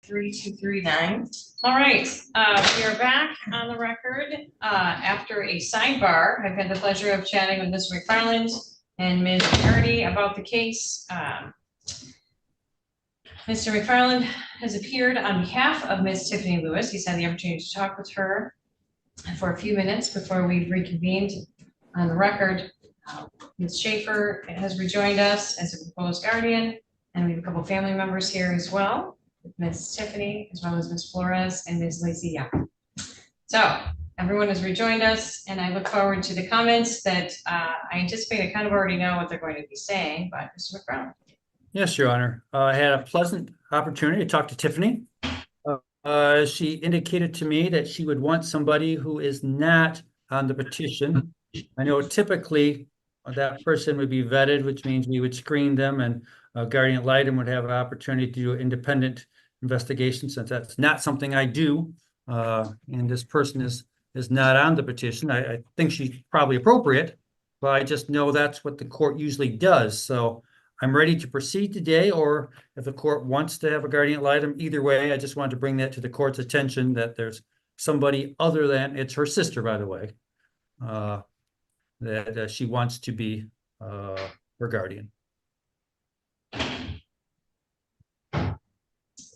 3239. All right, we are back on the record after a sidebar. I've had the pleasure of chatting with Mr. McFarland and Ms. Hardy about the case. Mr. McFarland has appeared on behalf of Ms. Tiffany Lewis. He's had the opportunity to talk with her for a few minutes before we reconvened on the record. Ms. Schaefer has rejoined us as a proposed guardian, and we have a couple family members here as well, Ms. Tiffany, as well as Ms. Flores and Ms. Lacey Young. So everyone has rejoined us, and I look forward to the comments that I anticipate. I kind of already know what they're going to be saying, but Mr. McFarland. Yes, Your Honor. I had a pleasant opportunity to talk to Tiffany. She indicated to me that she would want somebody who is not on the petition. I know typically that person would be vetted, which means we would screen them, and guardian ad litem would have an opportunity to do an independent investigation, since that's not something I do. And this person is not on the petition. I think she's probably appropriate, but I just know that's what the court usually does. So I'm ready to proceed today, or if the court wants to have a guardian ad litem, either way, I just wanted to bring that to the court's attention that there's somebody other than, it's her sister, by the way, that she wants to be her guardian.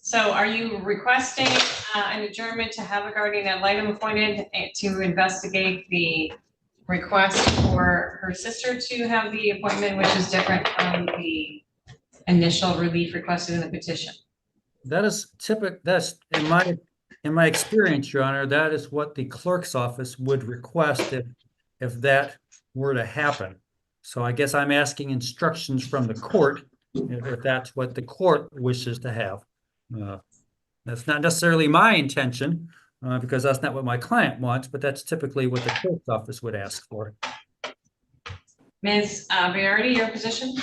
So are you requesting an adjournment to have a guardian ad litem appointed to investigate the request for her sister to have the appointment, which is different from the initial relief requested in the petition? That is typical. That's in my experience, Your Honor, that is what the clerk's office would request if that were to happen. So I guess I'm asking instructions from the court if that's what the court wishes to have. That's not necessarily my intention, because that's not what my client wants, but that's typically what the clerk's office would ask for. Ms. Verity, your position,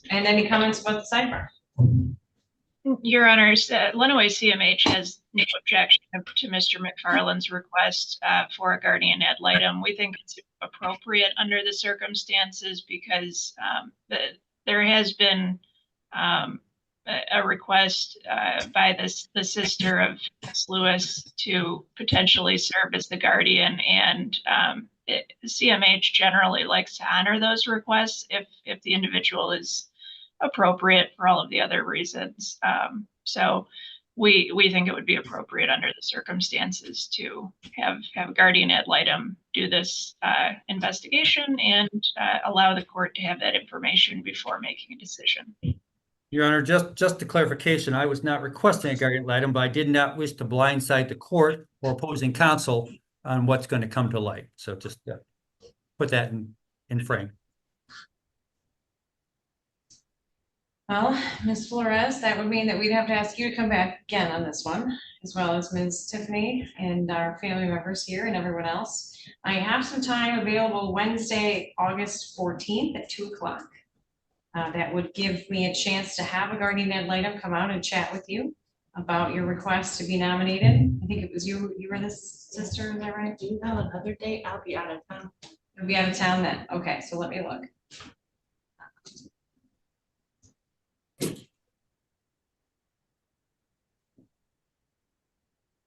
and any comments about the sidebar? Your Honors, Illinois CMH has no objection to Mr. McFarland's request for a guardian ad litem. We think it's appropriate under the circumstances because there has been a request by the sister of Ms. Lewis to potentially serve as the guardian, and CMH generally likes to honor those requests if the individual is appropriate for all of the other reasons. So we think it would be appropriate under the circumstances to have a guardian ad litem do this investigation and allow the court to have that information before making a decision. Your Honor, just a clarification, I was not requesting a guardian ad litem, but I did not wish to blindside the court or opposing counsel on what's going to come to light. So just put that in frame. Well, Ms. Flores, that would mean that we'd have to ask you to come back again on this one, as well as Ms. Tiffany and our family members here and everyone else. I have some time available Wednesday, August 14th at 2 o'clock. That would give me a chance to have a guardian ad litem come out and chat with you about your request to be nominated. I think it was you were the sister, is that right? Do you know another date? I'll be out of town. You'll be out of town then. Okay, so let me look.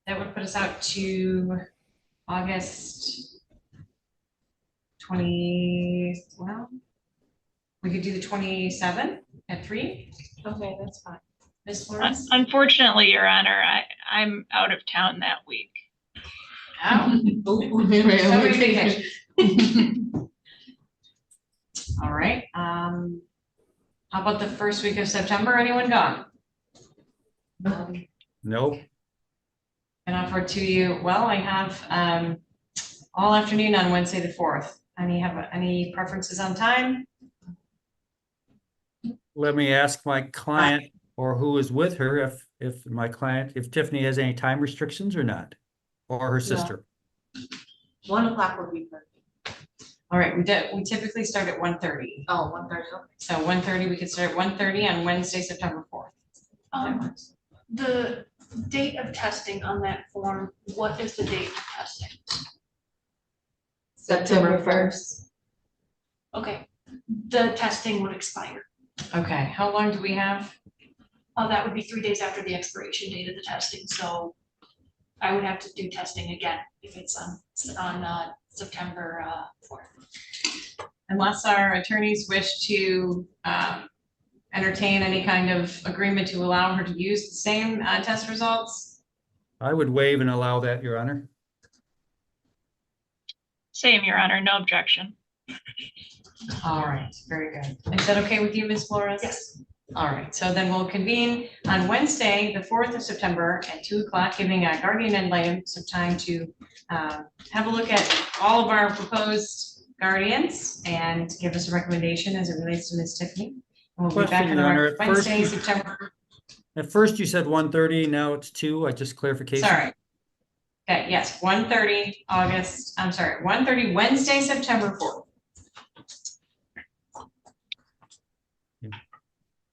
That would put us out to August 20, well, we could do the 27th at 3. Okay, that's fine. Ms. Flores? Unfortunately, Your Honor, I'm out of town that week. Oh. Somebody vacation. All right. How about the first week of September? Anyone gone? No. And offer to you. Well, I have all afternoon on Wednesday the 4th. Any preferences on time? Let me ask my client or who is with her if Tiffany has any time restrictions or not, or her sister. 1 o'clock would be perfect. All right, we typically start at 1:30. Oh, 1:30. Okay. So 1:30, we could start at 1:30 on Wednesday, September 4th. The date of testing on that form, what is the date of testing? September 1st. Okay, the testing would expire. Okay, how long do we have? That would be 3 days after the expiration date of the testing, so I would have to do testing again if it's on September 4th. Unless our attorneys wish to entertain any kind of agreement to allow her to use the same test results. I would waive and allow that, Your Honor. Same, Your Honor, no objection. All right, very good. Is that okay with you, Ms. Flores? Yes. All right, so then we'll convene on Wednesday, the 4th of September at 2 o'clock, giving our guardian ad litem some time to have a look at all of our proposed guardians and give us a recommendation as it relates to Ms. Tiffany. And we'll be back Question, on Your the Honor. record At first Wednesday, you- September. At first you said 1:30, now it's 2. I just clarification. Sorry. Okay, yes, 1:30 August, I'm sorry, 1:30 Wednesday, September 4th.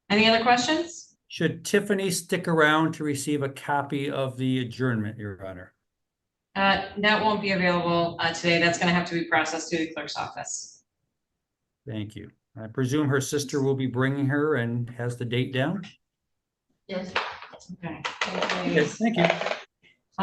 Any other questions? Should Tiffany stick around to receive a copy of the adjournment, Your Honor? That won't be available today. That's gonna have to be processed through the clerk's office. Thank you. I presume her sister will be bringing her and has the date down? Yes. Okay. Okay, thank you.